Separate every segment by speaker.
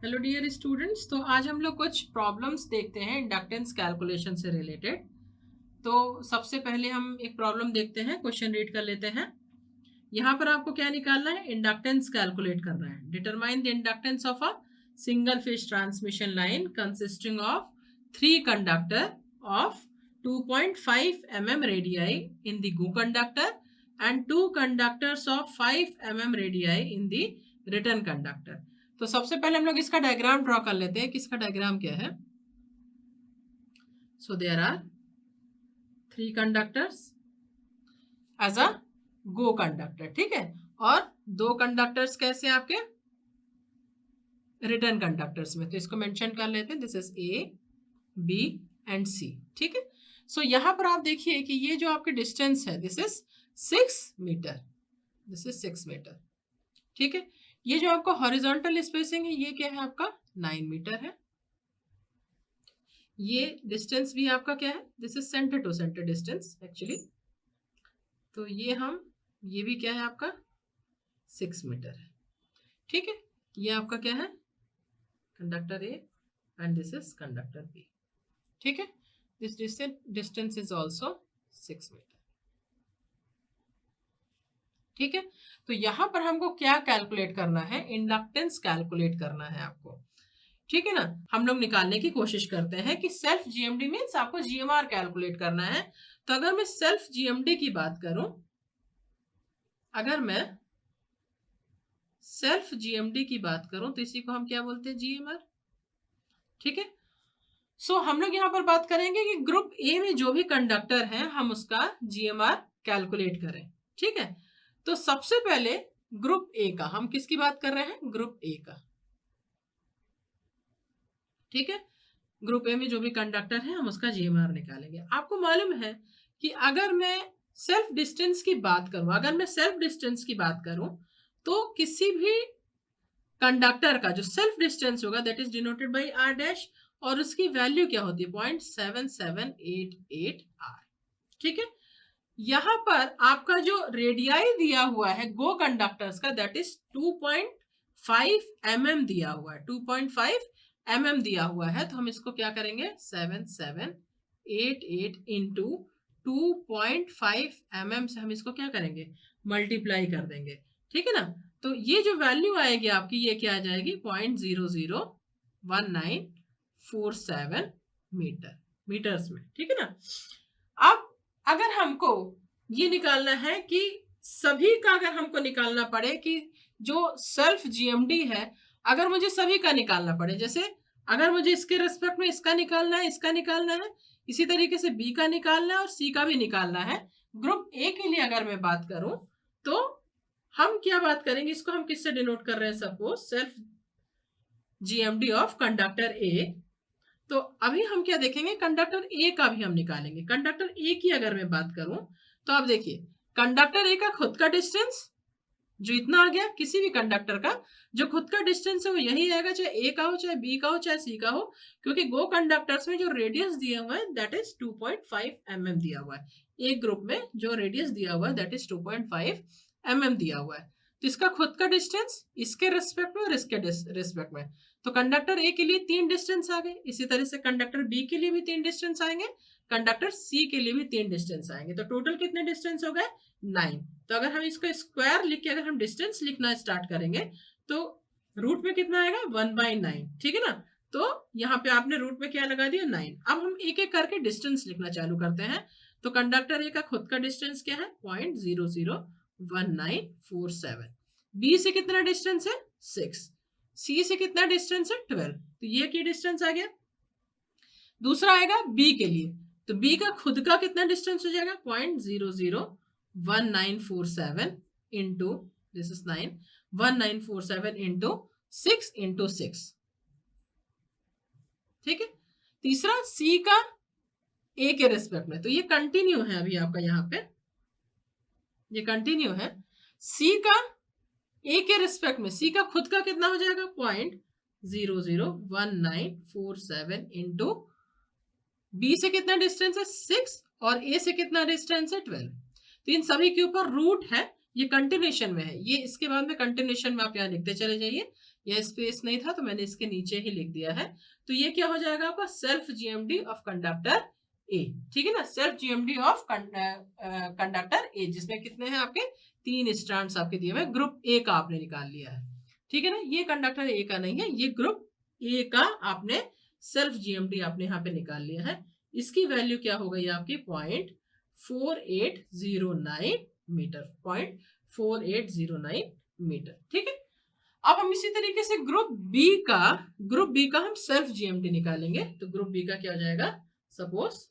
Speaker 1: Hello dear students. तो आज हम लोग कुछ प्रॉब्लम्स देखते हैं इंडक्टेंस कैलकुलेशन से रिलेटेड। तो सबसे पहले हम एक प्रॉब्लम देखते हैं, क्वेश्चन रीड कर लेते हैं। यहाँ पर आपको क्या निकालना है? इंडक्टेंस कैलकुलेट करना है। Determine the inductance of a single phase transmission line consisting of 3 conductor of 2.5 mm radii in the GO conductor and 2 conductors of 5 mm radii in the return conductor। तो सबसे पहले हम लोग इसका डायग्राम ड्रॉ कर लेते हैं कि इसका डायग्राम क्या है। So there are 3 conductors as a go conductor, ठीक है, और 2 कंडक्टर्स कैसे आपके रिटर्न कंडक्टर्स में। तो इसको मेंशन कर लेते हैं, this is A B and C, ठीक है। सो यहां पर आप देखिए कि ये जो आपके डिस्टेंस है this is 6 metre, this is 6 metre, ठीक है। ये जो आपका हॉरिजॉन्टल स्पेसिंग है ये क्या है? आपका 9 मीटर है। ये डिस्टेंस भी आपका क्या है? This is centre to centre distance actually. तो ये भी क्या है आपका? 6 मीटर है, ठीक है। ये आपका क्या है? Conductor A and this is conductor B, ठीक है। This distance is also 6 metre, ठीक है। तो यहां पर हमको क्या कैलकुलेट करना है? इंडक्टेंस कैलकुलेट करना है आपको, ठीक है ना। हम लोग निकालने की कोशिश करते हैं कि सेल्फ जीएमडी मीन्स आपको जीएमआर कैलकुलेट करना है। तो अगर मैं सेल्फ जीएमडी की बात करूं, अगर मैं सेल्फ जीएमडी की बात करूं तो इसी को हम क्या बोलते हैं? जीएमआर, ठीक है। सो हम लोग यहां पर बात करेंगे कि ग्रुप ए में जो भी कंडक्टर है हम उसका जीएमआर कैलकुलेट करें, ठीक है। तो सबसे पहले ग्रुप ए का, हम किसकी बात कर रहे हैं? ग्रुप ए का, ठीक है। ग्रुप ए में जो भी कंडक्टर है हम उसका जीएमआर निकालेंगे। आपको मालूम है कि अगर मैं सेल्फ डिस्टेंस की बात करूं, तो किसी भी कंडक्टर का जो सेल्फ डिस्टेंस होगा that is denoted by R dash, और उसकी वैल्यू क्या होती है? 0.7788 आर, ठीक है। यहां पर आपका जो रेडियाई दिया हुआ है गो कंडक्टर्स का दैट इज 2.5 mm दिया हुआ है, 2.5 mm दिया हुआ है। तो हम इसको क्या करेंगे? 7788 इंटू 2.5 mm से हम इसको क्या करेंगे? मल्टीप्लाई कर देंगे, ठीक है ना। तो ये जो वैल्यू आएगी आपकी ये क्या आ जाएगी? 0.001947 मीटर्स में, ठीक है ना। अब अगर हमको ये निकालना है कि सभी का, अगर हमको निकालना पड़े कि जो सेल्फ जीएमडी है, अगर मुझे सभी का निकालना पड़े, जैसे अगर मुझे इसके रेस्पेक्ट में इसका निकालना है, इसका निकालना है, इसी तरीके से बी का निकालना है और सी का भी निकालना है। ग्रुप ए के लिए अगर मैं बात करूं तो हम क्या बात करेंगे? इसको हम किससे डिनोट कर रहे हैं? Suppose self GMD of conductor A. तो अभी हम क्या देखेंगे? कंडक्टर ए का भी हम निकालेंगे। कंडक्टर ए की अगर मैं बात करूं तो आप देखिए कंडक्टर ए का खुद का डिस्टेंस जो इतना आ गया, किसी भी कंडक्टर का जो खुद का डिस्टेंस है वो यही आएगा, चाहे ए का हो, चाहे बी का हो, चाहे सी का हो, क्योंकि गो कंडक्टर्स में जो रेडियस दिया हुआ है दैट इज 2.5 mm दिया हुआ है। एक ग्रुप में जो रेडियस दिया हुआ है दैट इज 2.5 mm दिया हुआ है। तो इसका खुद का डिस्टेंस इसके रेस्पेक्ट में और इसके रेस्पेक्ट में, तो कंडक्टर ए के लिए 3 डिस्टेंस आ गए। इसी तरह से कंडक्टर बी के लिए भी 3 डिस्टेंस आएंगे, कंडक्टर सी के लिए भी 3 डिस्टेंस आएंगे। तो टोटल कितने डिस्टेंस हो गए? 9। तो अगर हम इसको स्क्वायर लिख के अगर हम डिस्टेंस लिखना स्टार्ट करेंगे तो रूट में कितना आएगा? 1/9, ठीक है ना। तो यहाँ पे आपने रूट में क्या लगा दिया? 9। अब हम एक एक करके डिस्टेंस लिखना चालू करते हैं। तो कंडक्टर ए का खुद का डिस्टेंस क्या है? 0.001947। बी से कितना डिस्टेंस है? 6। सी से कितना डिस्टेंस है? 12। तो ये की डिस्टेंस आ गया। दूसरा आएगा बी के लिए, तो बी का खुद का कितना डिस्टेंस हो जाएगा? 0.001947 into this is 9, 1947 into 6 into 6, ठीक है। तीसरा सी का ए के रेस्पेक्ट में, तो ये कंटिन्यू है अभी आपका, यहाँ पे ये कंटिन्यू है। सी का ए के रेस्पेक्ट में, सी का खुद का कितना हो जाएगा? 0.001947 इंटू बी से कितना डिस्टेंस है? 6 और ए से कितना डिस्टेंस है? 12। तो इन सभी के ऊपर रूट है, ये कंटिन्यूशन में है, ये इसके बाद में कंटिन्यूशन में आप यहाँ लिखते चले जाइए। या स्पेस नहीं था तो मैंने इसके नीचे ही लिख दिया है। तो ये क्या हो जाएगा आपका self GMD of conductor A, ठीक है ना, self GMD of conductor A, जिसमें कितने हैं आपके 3 स्ट्रैंड्स आपके दिए हुए, ग्रुप ए का आपने निकाल लिया है, ठीक है ना। ये कंडक्टर ए का नहीं है, ये ग्रुप ए का आपने सेल्फ जीएमडी आपने यहाँ पे निकाल लिया है। इसकी वैल्यू क्या हो गई आपकी 0.4809 मीटर, 0.4809 मीटर, ठीक है। अब हम इसी तरीके से ग्रुप बी का हम सेल्फ जीएमडी निकालेंगे। तो ग्रुप बी का क्या हो जाएगा, सपोज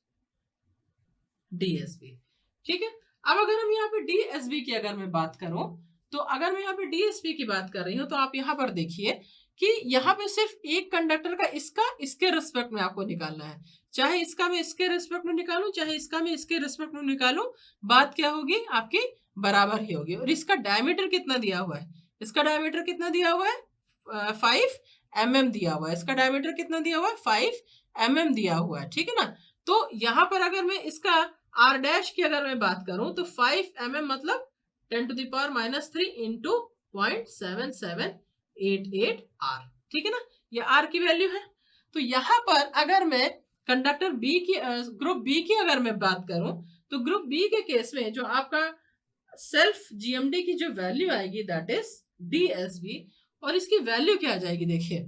Speaker 1: डीएसबी, ठीक है। अब अगर हम यहाँ पे डीएसबी की अगर मैं बात करूं, तो अगर मैं यहाँ पे डीएसबी की बात कर रही हूँ तो आप यहाँ पर देखिए कि यहाँ पे सिर्फ एक कंडक्टर का इसके रिस्पेक्ट में आपको निकालना है। चाहे इसका मैं इसके रिस्पेक्ट में निकालूं, चाहे इसका मैं इसके रिस्पेक्ट में निकालूं, बात क्या होगी आपकी बराबर ही होगी। और इसका डायमीटर कितना दिया हुआ है, इसका डायमीटर कितना दिया हुआ है 5 mm दिया हुआ है। इसका डायमीटर कितना दिया हुआ है 5 mm दिया हुआ है, ठीक है ना। तो यहाँ पर अगर मैं इसका r डैश की अगर मैं बात करूं तो 5 mm मतलब 10⁻³ इंटू 0.7788 r, ठीक है ना, ये r की वैल्यू है। तो यहाँ पर अगर मैं कंडक्टर बी की ग्रुप बी की अगर मैं बात करूं तो ग्रुप बी के केस में जो आपका सेल्फ जीएमडी की जो वैल्यू आएगी दैट इज डीएसबी, और इसकी वैल्यू क्या आ जाएगी, देखिए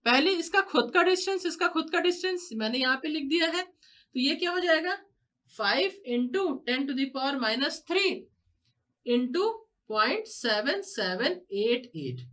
Speaker 1: पहले इसका खुद का डिस्टेंस मैंने यहाँ पे लिख दिया है। तो ये क्या हो जाएगा 5 इंटू 10⁻³ इंटू 0.7788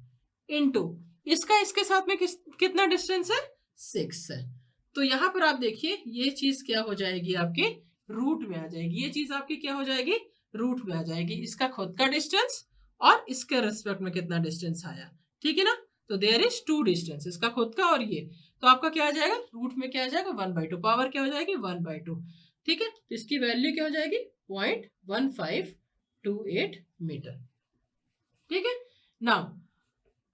Speaker 1: इंटू इसका इसके साथ में कितना डिस्टेंस है 6 है। तो यहाँ पर आप देखिए ये चीज क्या हो जाएगी आपके रूट में आ जाएगी, ये चीज आपकी क्या हो जाएगी रूट में आ जाएगी। इसका खुद का डिस्टेंस और इसके रिस्पेक्ट में कितना डिस्टेंस आया, ठीक है ना। तो देयर इज 2 डिस्टेंस, इसका खुद का और ये, तो आपका क्या आ जाएगा रूट में क्या आ जाएगा 1/2, पावर क्या हो जाएगी 1/2, ठीक है। तो इसकी वैल्यू क्या हो जाएगी 0.1528 मीटर, ठीक है। नाउ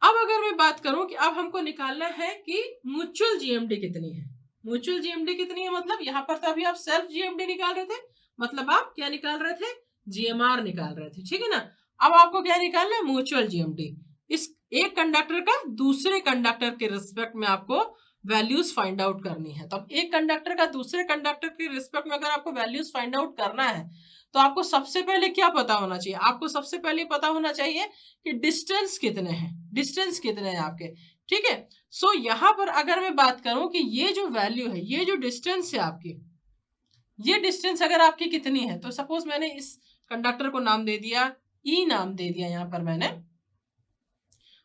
Speaker 1: अब अगर मैं बात करूं कि अब हमको निकालना है कि म्यूचुअल जीएमडी कितनी है। म्यूचुअल जीएमडी कितनी है मतलब यहाँ पर तो अभी आप सेल्फ जीएमडी निकाल रहे थे, मतलब आप क्या निकाल रहे थे जीएमआर निकाल रहे थे, ठीक है ना। अब आपको क्या निकालना है म्यूचुअल जीएमडी, इस एक कंडक्टर का दूसरे कंडक्टर के रिस्पेक्ट में आपको वैल्यूज फाइंड आउट करनी है। तो अब एक कंडक्टर का दूसरे कंडक्टर के रिस्पेक्ट में अगर आपको वैल्यूज फाइंड आउट करना है तो आपको सबसे पहले क्या पता होना चाहिए, आपको सबसे पहले पता होना चाहिए कि डिस्टेंस कितने हैं आपके, ठीक है। सो यहाँ पर अगर मैं बात करूं कि ये जो वैल्यू है, ये जो डिस्टेंस है आपकी, ये डिस्टेंस अगर आपकी कितनी है, तो सपोज मैंने इस कंडक्टर को नाम दे दिया ई नाम दे दिया यहाँ पर मैंने,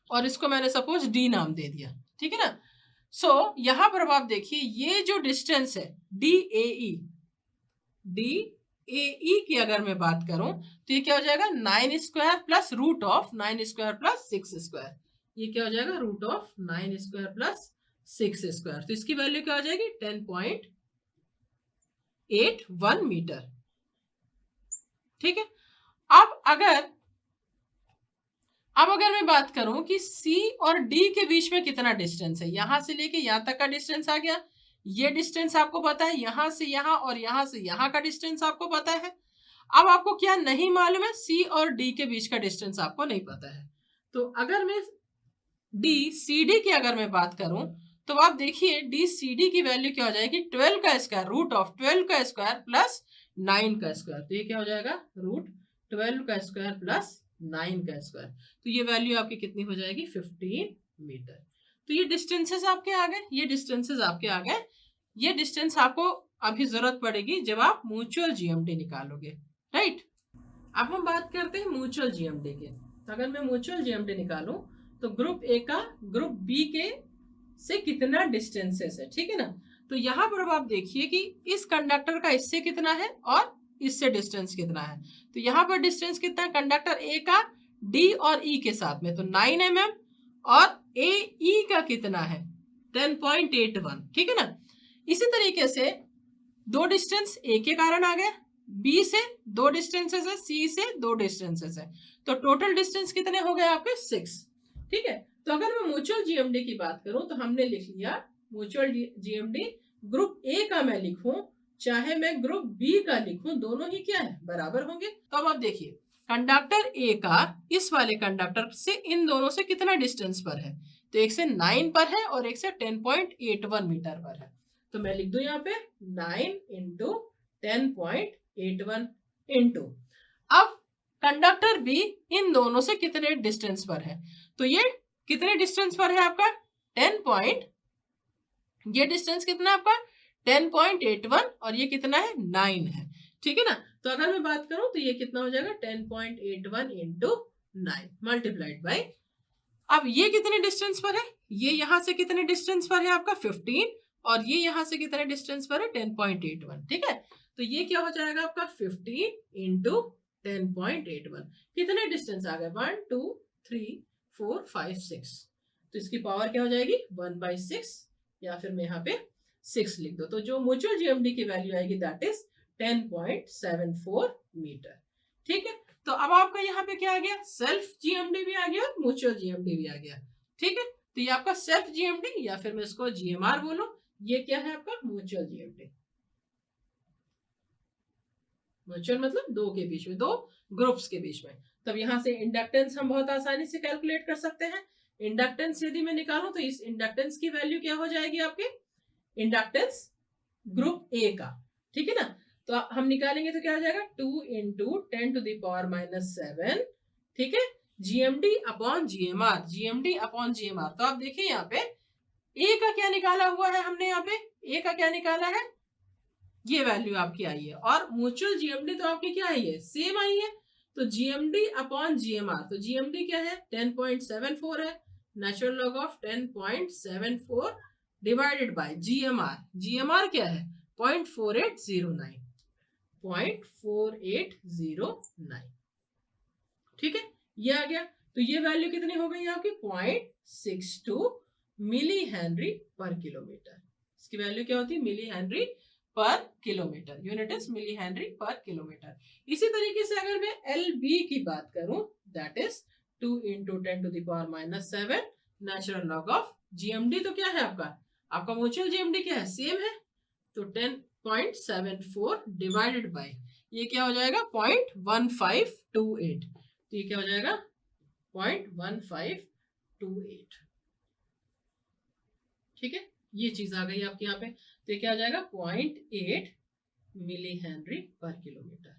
Speaker 1: और इसको मैंने सपोज डी नाम दे दिया, ठीक है ना। सो यहाँ पर आप देखिए ये जो डिस्टेंस है डी ए की अगर मैं बात करूं तो ये क्या हो जाएगा 9² प्लस रूट ऑफ 9² प्लस 6², ये क्या हो जाएगा रूट ऑफ 9² प्लस 6²। तो इसकी वैल्यू क्या हो जाएगी 10.81 मीटर, ठीक है। अब अगर मैं बात करूं कि C और D के बीच में कितना डिस्टेंस है, यहां से लेके यहां तक का डिस्टेंस आ गया, ये डिस्टेंस आपको पता है, यहां से यहां और यहां से यहां का डिस्टेंस आपको पता है। अब आपको क्या नहीं मालूम है, C और D के बीच का डिस्टेंस आपको नहीं पता है। तो अगर मैं DCD की अगर मैं बात करूं तो आप देखिए DCD की वैल्यू क्या हो जाएगी 12 का स्क्वायर रूट ऑफ 12 का स्क्वायर प्लस 9 का स्क्वायर। तो ये क्या हो जाएगा रूट 12 का स्क्वायर प्लस 9 का स्क्वायर। तो ये वैल्यू आपकी कितनी हो जाएगी 15 मीटर। तो ये डिस्टेंसेस आपके आ गए, ये डिस्टेंसेस आपके आ गए। ये डिस्टेंस आपको अभी जरूरत पड़ेगी जब आप म्यूचुअल जीएमडी निकालोगे, राइट। अब हम बात करते हैं म्यूचुअल जीएमडी के। तो अगर मैं म्यूचुअल जीएमडी निकालूं तो ग्रुप ए का ग्रुप बी के से कितना डिस्टेंसेस है, ठीक है ना। तो यहाँ पर अब आप देखिए कि इस कंडक्टर का इससे कितना है और इससे डिस्टेंस कितना है। तो यहाँ पर डिस्टेंस कितना है कंडक्टर ए का डी और ई के साथ में, तो 9 mm, और ए ई का कितना है 10.81, ठीक है ना। इसी तरीके से दो डिस्टेंस ए के कारण आ गए, बी से 2 डिस्टेंसेस है, सी से 2 डिस्टेंसेस है, तो टोटल डिस्टेंस कितने हो गए आपके 6, ठीक है। तो अगर मैं म्यूचुअल जीएमडी की बात करूं तो हमने लिख लिया म्यूचुअल जीएमडी ग्रुप ए का मैं लिखूं चाहे मैं ग्रुप बी का लिखूं, दोनों ही क्या है बराबर होंगे। तो अब आप देखिए कंडक्टर ए का इस वाले कंडक्टर से इन दोनों से कितना डिस्टेंस पर है, तो तो एक से 9 पर है और एक से 10.81 मीटर पर है। तो मैं लिख दूं यहाँ पे 9 इंटू 10.81 इंटू, अब कंडक्टर बी इन दोनों से कितने डिस्टेंस पर है, तो ये कितने डिस्टेंस पर है आपका 10 ये डिस्टेंस कितना है आपका 10.81 और ये कितना है 9 है, ठीक है ना। तो अगर मैं बात करूं तो ये कितना हो जाएगा 10.81 इंटू 9 मल्टीप्लाइड बाई, अब ये कितने डिस्टेंस पर है, ये यहां से कितने डिस्टेंस पर है आपका 15 और ये यहां से कितने डिस्टेंस पर है 10.81, ठीक है। तो ये क्या हो जाएगा आपका 15 इंटू 10.81, कितने डिस्टेंस आ गए 1 2 3 4 5 6, तो इसकी पावर क्या हो जाएगी 1/6 या फिर मैं यहाँ पे 6 लिख दो। तो जो म्यूचुअल जीएमडी की वैल्यू आएगी दैट इज 10.74 मीटर, ठीक है। तो अब आपका यहाँ पे क्या आ गया सेल्फ जीएमडी भी आ गया और म्यूचुअल जीएमडी भी आ गया, ठीक है। तो ये आपका सेल्फ जीएमडी या फिर मैं इसको जीएमआर बोलूं, ये क्या है आपका म्यूचुअल जीएमडी। म्यूचुअल मतलब दो के बीच में, दो ग्रुप्स के बीच में। तब यहाँ से इंडक्टेंस हम बहुत आसानी से कैलकुलेट कर सकते हैं। इंडक्टेंस यदि मैं निकालूं तो इस इंडक्टेंस की वैल्यू क्या हो जाएगी आपके इंडक्टेंस ग्रुप ए का, ठीक है ना। तो हम निकालेंगे तो क्या हो जाएगा 2 इंटू 10⁻⁷, ठीक है, GMD upon GMR, GMD upon GMR. तो आप देखिए यहाँ पे ए का क्या निकाला हुआ है हमने, यहाँ पे ए का क्या निकाला है, ये वैल्यू आपकी आई है और म्यूचुअल जीएमडी तो आपकी क्या आई है सेम आई है। तो जीएमडी अपॉन जीएमआर, तो जीएमडी क्या है 10.74 है, natural log of 10.74 divided by GMR, GMR क्या है 0.4809, 0.4809, ठीक है, ये आ गया। तो ये वैल्यू कितनी हो गई आपकी 0.62 मिली हेनरी पर किलोमीटर, इसकी वैल्यू क्या होती है milli henry per kilometre, unit is milli henry per kilometre. इसी तरीके से अगर मैं एल बी की बात करूं that is 2 into 10⁻⁷ natural log of GMD, तो क्या है आपका म्यूचुअल जीएमडी क्या है सेम है, तो 10.74 डिवाइडेड बाय ये क्या हो जाएगा 0.1528, तो ये क्या हो जाएगा 0.1528, ठीक है, ये चीज आ गई आपके यहाँ पे। तो ये क्या हो जाएगा 0.8 मिली हेनरी पर किलोमीटर।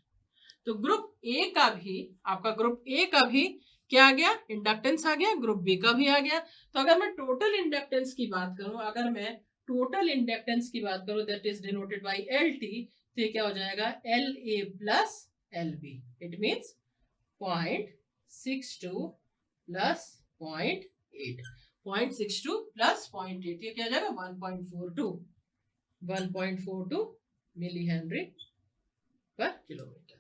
Speaker 1: तो ग्रुप ए का भी आपका ग्रुप ए का भी क्या आ गया इंडक्टेंस आ गया, ग्रुप बी का भी आ गया। तो अगर मैं टोटल इंडक्टेंस की बात करूं, अगर मैं टोटल इंडक्टेंस की बात करूं that is denoted by L T, तो ये क्या हो जाएगा L A plus L B, it means 0.62 plus 0.8, 0.62 plus 0.8 ये क्या हो जाएगा 1.42 मिली हेनरी पर किलोमीटर।